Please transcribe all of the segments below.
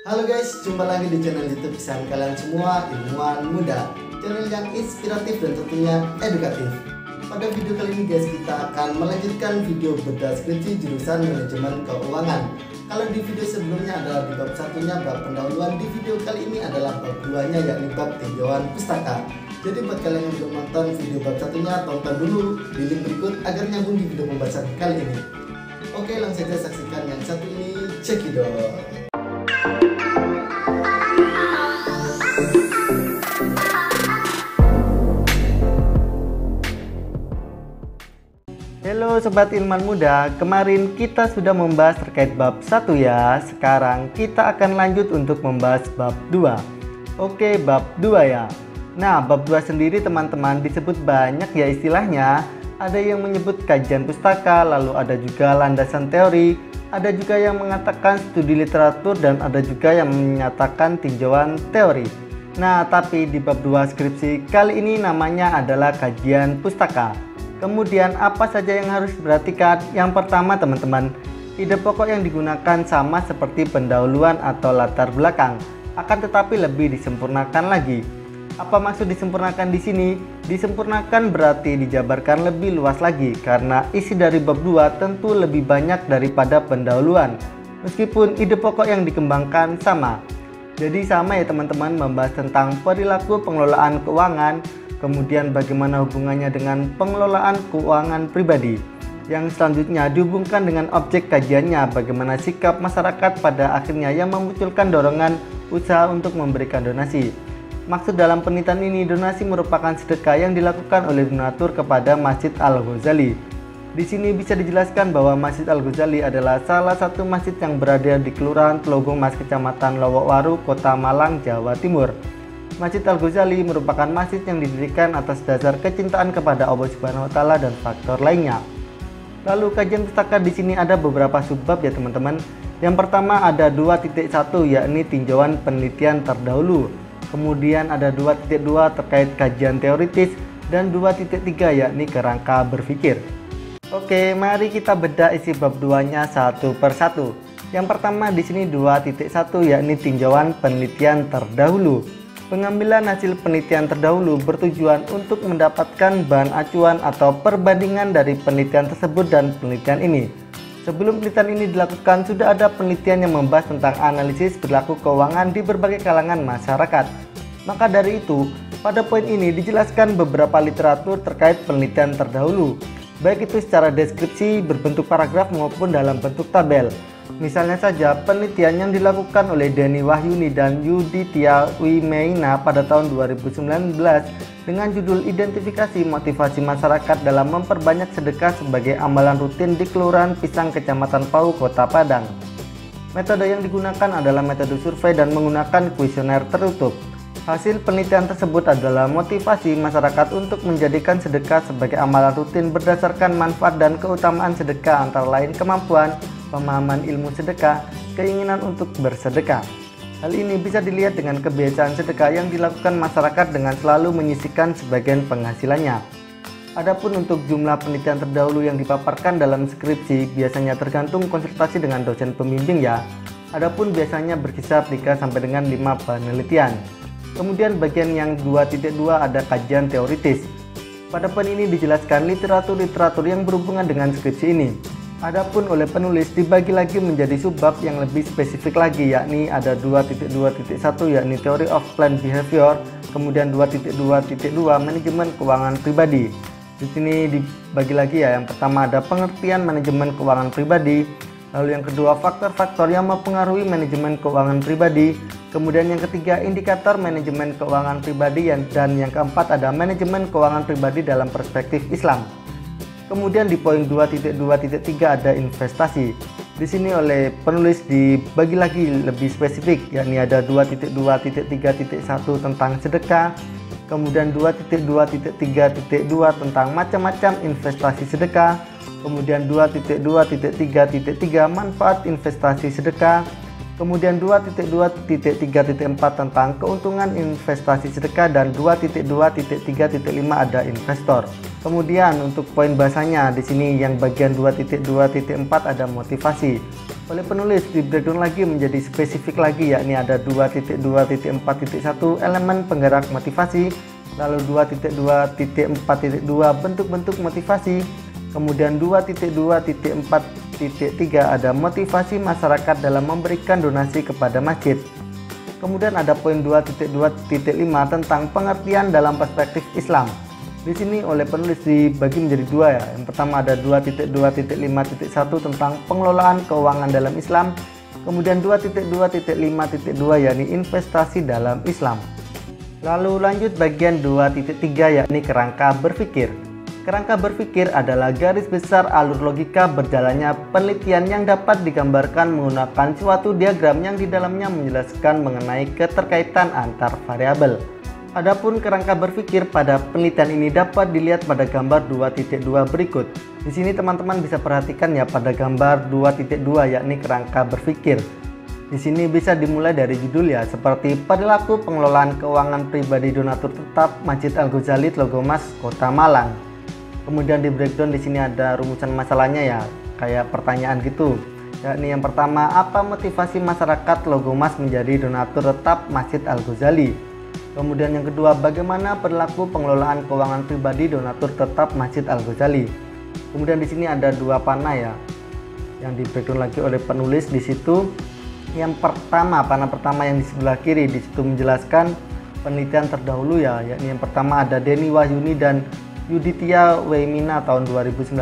Halo guys, jumpa lagi di channel YouTube kesayangan kalian semua, Ilmuwan Muda. Channel yang inspiratif dan tentunya edukatif. Pada video kali ini guys, kita akan melanjutkan video bedah skripsi jurusan manajemen keuangan. Kalau di video sebelumnya adalah di bab satunya, bab pendahuluan, di video kali ini adalah bab duanya, yakni bab tinjauan pustaka. Jadi buat kalian yang belum nonton video bab satunya, tonton dulu di link berikut agar nyambung di video pembahasan kali ini. Oke, langsung saja saksikan yang satu ini, cekidot. Halo Sobat Ilmuwan Muda, kemarin kita sudah membahas terkait bab 1 ya. Sekarang kita akan lanjut untuk membahas bab 2. Oke, bab 2 ya. Nah, bab 2 sendiri teman-teman disebut banyak ya istilahnya. Ada yang menyebut kajian pustaka, lalu ada juga landasan teori, ada juga yang mengatakan studi literatur, dan ada juga yang menyatakan tinjauan teori. Nah, tapi di bab 2 skripsi kali ini namanya adalah kajian pustaka. Kemudian apa saja yang harus diperhatikan? Yang pertama teman-teman, ide pokok yang digunakan sama seperti pendahuluan atau latar belakang, akan tetapi lebih disempurnakan lagi. Apa maksud disempurnakan di sini? Disempurnakan berarti dijabarkan lebih luas lagi, karena isi dari bab 2 tentu lebih banyak daripada pendahuluan. Meskipun ide pokok yang dikembangkan sama. Jadi sama ya teman-teman, membahas tentang perilaku pengelolaan keuangan, kemudian bagaimana hubungannya dengan pengelolaan keuangan pribadi. Yang selanjutnya dihubungkan dengan objek kajiannya, bagaimana sikap masyarakat pada akhirnya yang memunculkan dorongan usaha untuk memberikan donasi. Maksud dalam penelitian ini, donasi merupakan sedekah yang dilakukan oleh donatur kepada Masjid Al-Ghazali. Di sini bisa dijelaskan bahwa Masjid Al-Ghazali adalah salah satu masjid yang berada di Kelurahan Telogong Mas, Kecamatan Lowokwaru, Kota Malang, Jawa Timur. Masjid Al-Ghazali merupakan masjid yang didirikan atas dasar kecintaan kepada Allah Subhanahu wa Ta'ala dan faktor lainnya. Lalu kajian pustaka di sini ada beberapa subbab ya teman-teman. Yang pertama ada 2.1, yakni tinjauan penelitian terdahulu. Kemudian ada 2.2 terkait kajian teoritis, dan 2.3 yakni kerangka berpikir. Oke, mari kita bedah isi bab 2-nya satu persatu. Yang pertama di sini 2.1, yakni tinjauan penelitian terdahulu. Pengambilan hasil penelitian terdahulu bertujuan untuk mendapatkan bahan acuan atau perbandingan dari penelitian tersebut dan penelitian ini. Sebelum penelitian ini dilakukan, sudah ada penelitian yang membahas tentang analisis perilaku keuangan di berbagai kalangan masyarakat. Maka dari itu, pada poin ini dijelaskan beberapa literatur terkait penelitian terdahulu, baik itu secara deskripsi berbentuk paragraf maupun dalam bentuk tabel. Misalnya saja penelitian yang dilakukan oleh Denny Wahyuni dan Yuditya Wimeina pada tahun 2019 dengan judul Identifikasi Motivasi Masyarakat dalam Memperbanyak Sedekah sebagai Amalan Rutin di Kelurahan Pisang, Kecamatan Pau, Kota Padang. Metode yang digunakan adalah metode survei dan menggunakan kuesioner tertutup. Hasil penelitian tersebut adalah motivasi masyarakat untuk menjadikan sedekah sebagai amalan rutin berdasarkan manfaat dan keutamaan sedekah, antara lain kemampuan, pemahaman ilmu sedekah, keinginan untuk bersedekah. Hal ini bisa dilihat dengan kebiasaan sedekah yang dilakukan masyarakat dengan selalu menyisihkan sebagian penghasilannya. Adapun untuk jumlah penelitian terdahulu yang dipaparkan dalam skripsi biasanya tergantung konsultasi dengan dosen pembimbing ya. Adapun biasanya berkisar 3 sampai dengan 5 penelitian. Kemudian bagian yang 2.2 ada kajian teoritis. Pada poin ini dijelaskan literatur-literatur yang berhubungan dengan skripsi ini. Adapun oleh penulis dibagi lagi menjadi subbab yang lebih spesifik lagi, yakni ada 2.2.1 yakni Theory of Planned Behavior, kemudian 2.2.2 manajemen keuangan pribadi. Di sini dibagi lagi ya, yang pertama ada pengertian manajemen keuangan pribadi, lalu yang kedua faktor-faktor yang mempengaruhi manajemen keuangan pribadi, kemudian yang ketiga indikator manajemen keuangan pribadi, dan yang keempat ada manajemen keuangan pribadi dalam perspektif Islam. Kemudian di poin 2.2.3 ada investasi. Di sini oleh penulis dibagi lagi lebih spesifik, yakni ada 2.2.3.1 tentang sedekah, kemudian 2.2.3.2 tentang macam-macam investasi sedekah, kemudian 2.2.3.3 manfaat investasi sedekah, kemudian 2.2.3.4 tentang keuntungan investasi sedekah, dan 2.2.3.5 ada investor. Kemudian untuk poin bahasanya di sini yang bagian 2.2.4 ada motivasi. Oleh penulis di breakdown lagi menjadi spesifik lagi, yakni ada 2.2.4.1 elemen penggerak motivasi, lalu 2.2.4.2 bentuk-bentuk motivasi, kemudian 2.2.4.3 ada motivasi masyarakat dalam memberikan donasi kepada masjid. Kemudian ada poin 2.2.5 tentang pengertian dalam perspektif Islam. Di sini oleh penulis dibagi menjadi dua ya. Yang pertama ada 2.2.5.1 tentang pengelolaan keuangan dalam Islam. Kemudian 2.2.5.2 yakni investasi dalam Islam. Lalu lanjut bagian 2.3 yakni kerangka berpikir. Kerangka berpikir adalah garis besar alur logika berjalannya penelitian yang dapat digambarkan menggunakan suatu diagram yang di dalamnya menjelaskan mengenai keterkaitan antar variabel. Adapun kerangka berpikir pada penelitian ini dapat dilihat pada gambar 2.2 berikut. Di sini teman-teman bisa perhatikan ya pada gambar 2.2 yakni kerangka berpikir. Di sini bisa dimulai dari judul ya, seperti perilaku pengelolaan keuangan pribadi donatur tetap Masjid Al-Ghazali Tlogomas Kota Malang. Kemudian di breakdown di sini ada rumusan masalahnya ya, kayak pertanyaan gitu. Yakni yang pertama, apa motivasi masyarakat Tlogomas menjadi donatur tetap Masjid Al-Ghazali? Kemudian yang kedua, bagaimana perilaku pengelolaan keuangan pribadi donatur tetap Masjid Al-Ghazali? Kemudian di sini ada dua panah ya, yang di breakdown lagi oleh penulis di situ. Yang pertama, panah pertama yang di sebelah kiri di situ menjelaskan penelitian terdahulu ya, yakni yang pertama ada Denny Wahyuni dan Yuditya Weimina tahun 2019.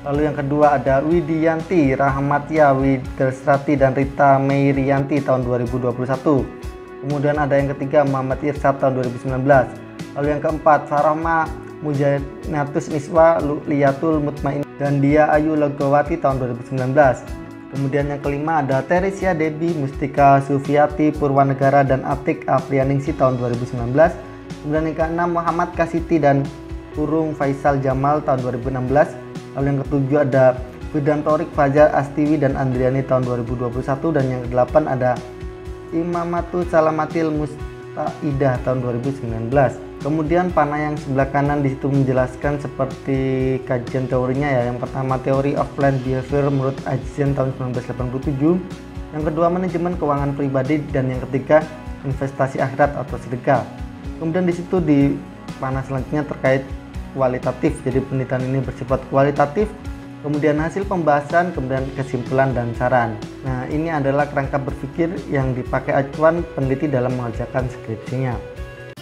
Lalu yang kedua ada Widianti Rahmatia Widerstrati dan Rita Meirianti tahun 2021. Kemudian ada yang ketiga Muhammad Irsyad tahun 2019. Lalu yang keempat Farahma Mujanatus Niswa Liyatul Mutmain dan Dia Ayu Logowati tahun 2019. Kemudian yang kelima ada Teresia Debi Mustika Sufiati Purwanegara dan Atik Afrianingsi tahun 2019. Kemudian yang keenam Muhammad Kasiti dan Urung Faisal Jamal tahun 2016. Lalu yang ketujuh ada Widantorik Fajar Astiwi dan Andriani tahun 2021. Dan yang kedelapan ada Imamatu Salamatil Mustaidah tahun 2019. Kemudian panah yang sebelah kanan di situ menjelaskan seperti kajian teorinya ya. Yang pertama Theory of Planned Behavior menurut Ajian tahun 1987. Yang kedua manajemen keuangan pribadi dan yang ketiga investasi akhirat atau sedekah. Kemudian di situ di panah selanjutnya terkait kualitatif. Jadi penelitian ini bersifat kualitatif. Kemudian hasil pembahasan, kemudian kesimpulan dan saran. Nah, ini adalah kerangka berpikir yang dipakai acuan peneliti dalam mengerjakan skripsinya.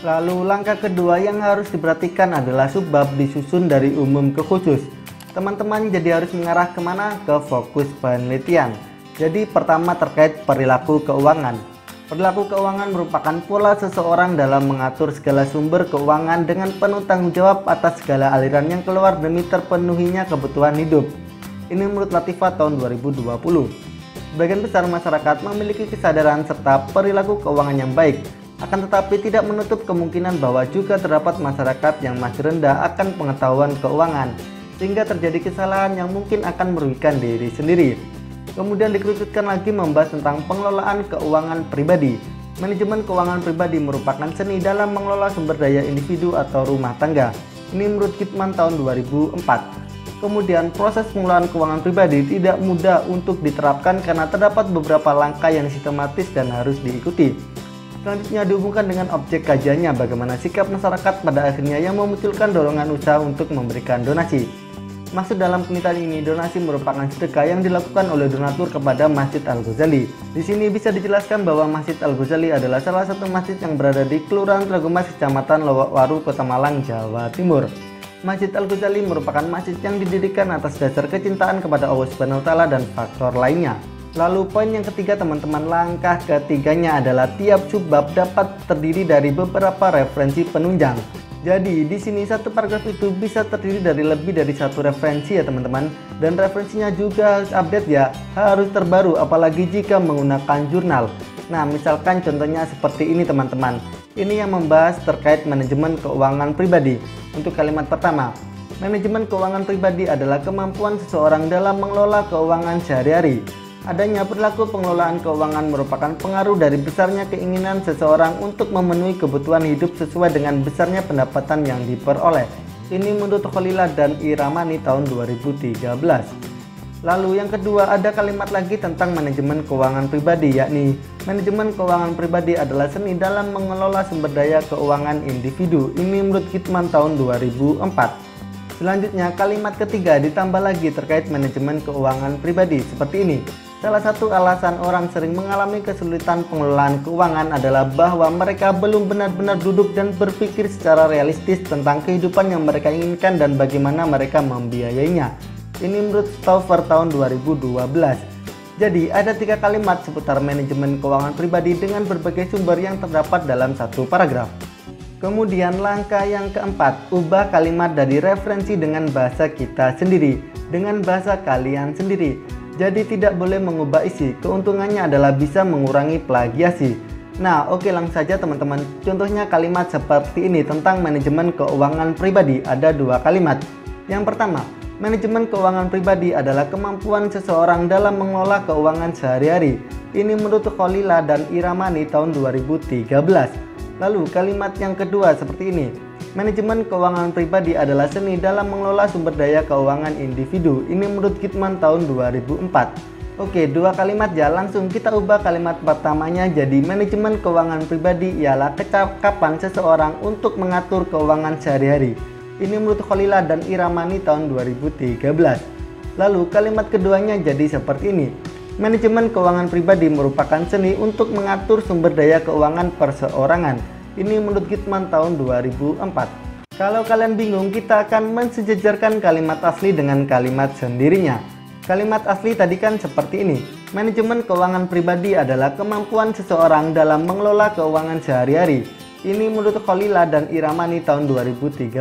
Lalu langkah kedua yang harus diperhatikan adalah subbab disusun dari umum ke khusus. Teman-teman jadi harus mengarah kemana? Ke fokus penelitian. Jadi pertama terkait perilaku keuangan. Perilaku keuangan merupakan pola seseorang dalam mengatur segala sumber keuangan dengan penuh tanggung jawab atas segala aliran yang keluar demi terpenuhinya kebutuhan hidup. Ini menurut Latifah tahun 2020. Sebagian besar masyarakat memiliki kesadaran serta perilaku keuangan yang baik, akan tetapi tidak menutup kemungkinan bahwa juga terdapat masyarakat yang masih rendah akan pengetahuan keuangan, sehingga terjadi kesalahan yang mungkin akan merugikan diri sendiri. Kemudian dikerucutkan lagi membahas tentang pengelolaan keuangan pribadi. Manajemen keuangan pribadi merupakan seni dalam mengelola sumber daya individu atau rumah tangga. Ini menurut Kitman tahun 2004. Kemudian proses pengelolaan keuangan pribadi tidak mudah untuk diterapkan karena terdapat beberapa langkah yang sistematis dan harus diikuti. Selanjutnya dihubungkan dengan objek kajiannya, bagaimana sikap masyarakat pada akhirnya yang memunculkan dorongan usaha untuk memberikan donasi. Maksud dalam penelitian ini, donasi merupakan sedekah yang dilakukan oleh donatur kepada Masjid Al-Ghazali. Di sini bisa dijelaskan bahwa Masjid Al-Ghazali adalah salah satu masjid yang berada di Kelurahan Tlogomas, Kecamatan Lowokwaru, Kota Malang, Jawa Timur. Masjid Al-Ghazali merupakan masjid yang didirikan atas dasar kecintaan kepada Allah Subhanahu wa Ta'ala dan faktor lainnya. Lalu poin yang ketiga teman-teman, langkah ketiganya adalah tiap subbab dapat terdiri dari beberapa referensi penunjang. Jadi di sini satu paragraf itu bisa terdiri dari lebih dari satu referensi ya teman-teman, dan referensinya juga harus update ya, harus terbaru apalagi jika menggunakan jurnal. Nah misalkan contohnya seperti ini teman-teman, ini yang membahas terkait manajemen keuangan pribadi. Untuk kalimat pertama, manajemen keuangan pribadi adalah kemampuan seseorang dalam mengelola keuangan sehari-hari. Adanya perilaku pengelolaan keuangan merupakan pengaruh dari besarnya keinginan seseorang untuk memenuhi kebutuhan hidup sesuai dengan besarnya pendapatan yang diperoleh. Ini menurut Khalila dan Iramani tahun 2013. Lalu yang kedua ada kalimat lagi tentang manajemen keuangan pribadi, yakni manajemen keuangan pribadi adalah seni dalam mengelola sumber daya keuangan individu. Ini menurut Kitman tahun 2004. Selanjutnya kalimat ketiga ditambah lagi terkait manajemen keuangan pribadi seperti ini. Salah satu alasan orang sering mengalami kesulitan pengelolaan keuangan adalah bahwa mereka belum benar-benar duduk dan berpikir secara realistis tentang kehidupan yang mereka inginkan dan bagaimana mereka membiayainya. Ini menurut Stauffer tahun 2012. Jadi ada 3 kalimat seputar manajemen keuangan pribadi dengan berbagai sumber yang terdapat dalam satu paragraf. Kemudian langkah yang keempat, ubah kalimat dari referensi dengan bahasa kita sendiri, dengan bahasa kalian sendiri. Jadi tidak boleh mengubah isi, keuntungannya adalah bisa mengurangi plagiasi. Nah oke, langsung saja teman-teman. Contohnya kalimat seperti ini tentang manajemen keuangan pribadi, ada 2 kalimat. Yang pertama, manajemen keuangan pribadi adalah kemampuan seseorang dalam mengelola keuangan sehari-hari. Ini menurut Kholila dan Iramani tahun 2013. Lalu kalimat yang kedua seperti ini. Manajemen keuangan pribadi adalah seni dalam mengelola sumber daya keuangan individu. Ini menurut Kitman tahun 2004. Oke, 2 kalimat ya, langsung kita ubah kalimat pertamanya jadi manajemen keuangan pribadi ialah kecakapan seseorang untuk mengatur keuangan sehari-hari. Ini menurut Kholila dan Iramani tahun 2013. Lalu kalimat keduanya jadi seperti ini. Manajemen keuangan pribadi merupakan seni untuk mengatur sumber daya keuangan perseorangan. Ini menurut Kitman tahun 2004. Kalau kalian bingung, kita akan mensejajarkan kalimat asli dengan kalimat sendirinya. Kalimat asli tadi kan seperti ini. Manajemen keuangan pribadi adalah kemampuan seseorang dalam mengelola keuangan sehari-hari. Ini menurut Kholila dan Iramani tahun 2013.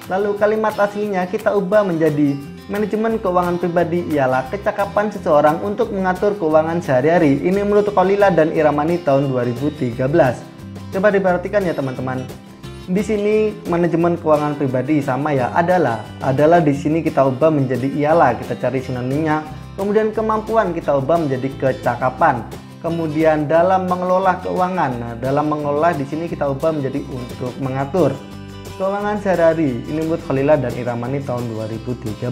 Lalu kalimat aslinya kita ubah menjadi manajemen keuangan pribadi ialah kecakapan seseorang untuk mengatur keuangan sehari-hari. Ini menurut Kholila dan Iramani tahun 2013. Coba diperhatikan ya teman-teman. Di sini manajemen keuangan pribadi sama ya, adalah di sini kita ubah menjadi ialah, kita cari sinonimnya. Kemudian kemampuan kita ubah menjadi kecakapan. Kemudian dalam mengelola keuangan. Nah, dalam mengelola di sini kita ubah menjadi untuk mengatur keuangan sehari-hari. Ini menurut Kholila dan Iramani tahun 2013.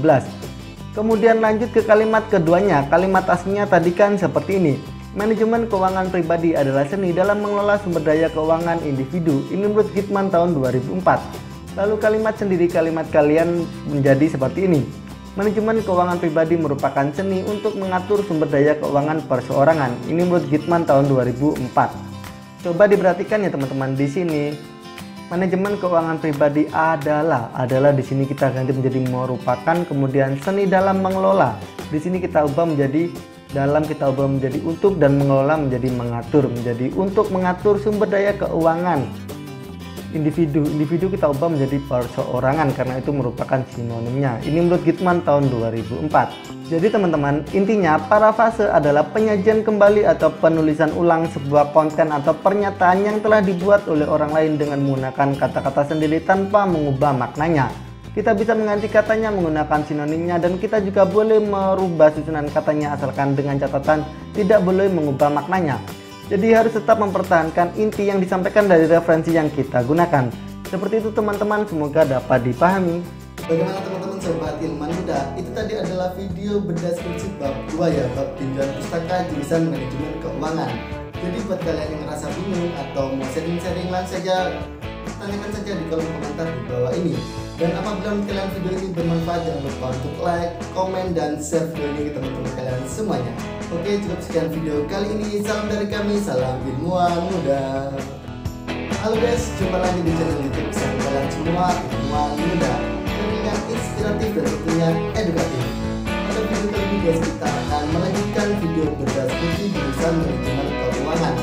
Kemudian lanjut ke kalimat keduanya. Kalimat aslinya tadi kan seperti ini. Manajemen keuangan pribadi adalah seni dalam mengelola sumber daya keuangan individu. Ini menurut Kitman tahun 2004. Lalu kalimat sendiri kalimat kalian menjadi seperti ini. Manajemen keuangan pribadi merupakan seni untuk mengatur sumber daya keuangan perseorangan. Ini menurut Kitman tahun 2004. Coba diperhatikan ya teman-teman, di sini manajemen keuangan pribadi adalah di sini kita ganti menjadi merupakan, kemudian seni dalam mengelola. Di sini kita ubah menjadi untuk, dan mengelola menjadi mengatur, menjadi untuk mengatur sumber daya keuangan individu kita ubah menjadi perseorangan karena itu merupakan sinonimnya. Ini menurut Kitman tahun 2004. Jadi teman-teman, intinya parafase adalah penyajian kembali atau penulisan ulang sebuah konten atau pernyataan yang telah dibuat oleh orang lain dengan menggunakan kata-kata sendiri tanpa mengubah maknanya. Kita bisa mengganti katanya menggunakan sinonimnya, dan kita juga boleh merubah susunan katanya asalkan dengan catatan tidak boleh mengubah maknanya. Jadi harus tetap mempertahankan inti yang disampaikan dari referensi yang kita gunakan. Seperti itu teman-teman, semoga dapat dipahami. Bagaimana teman-teman sobat Ilman Muda? Itu tadi adalah video berdasarkan bab 2 ya, bab tinjauan pustaka jurusan manajemen keuangan. Jadi buat kalian yang ngerasa bingung atau mau sharing-sharing, langsung saja tanyakan saja di kolom komentar di bawah ini. Dan apabila kalian video ini bermanfaat, jangan lupa untuk like, komen, dan share video ini ke teman-teman kalian semuanya. Oke, cukup sekian video kali ini. Salam dari kami, salam ilmuwan muda. Halo guys, jumpa lagi di channel YouTube kesayangan kalian semua, Ilmuwan Muda. Yang inspiratif dan tentunya edukatif. Pada video kali ini guys, kita akan melanjutkan video berdasarkan jurusan manajemen keuangan.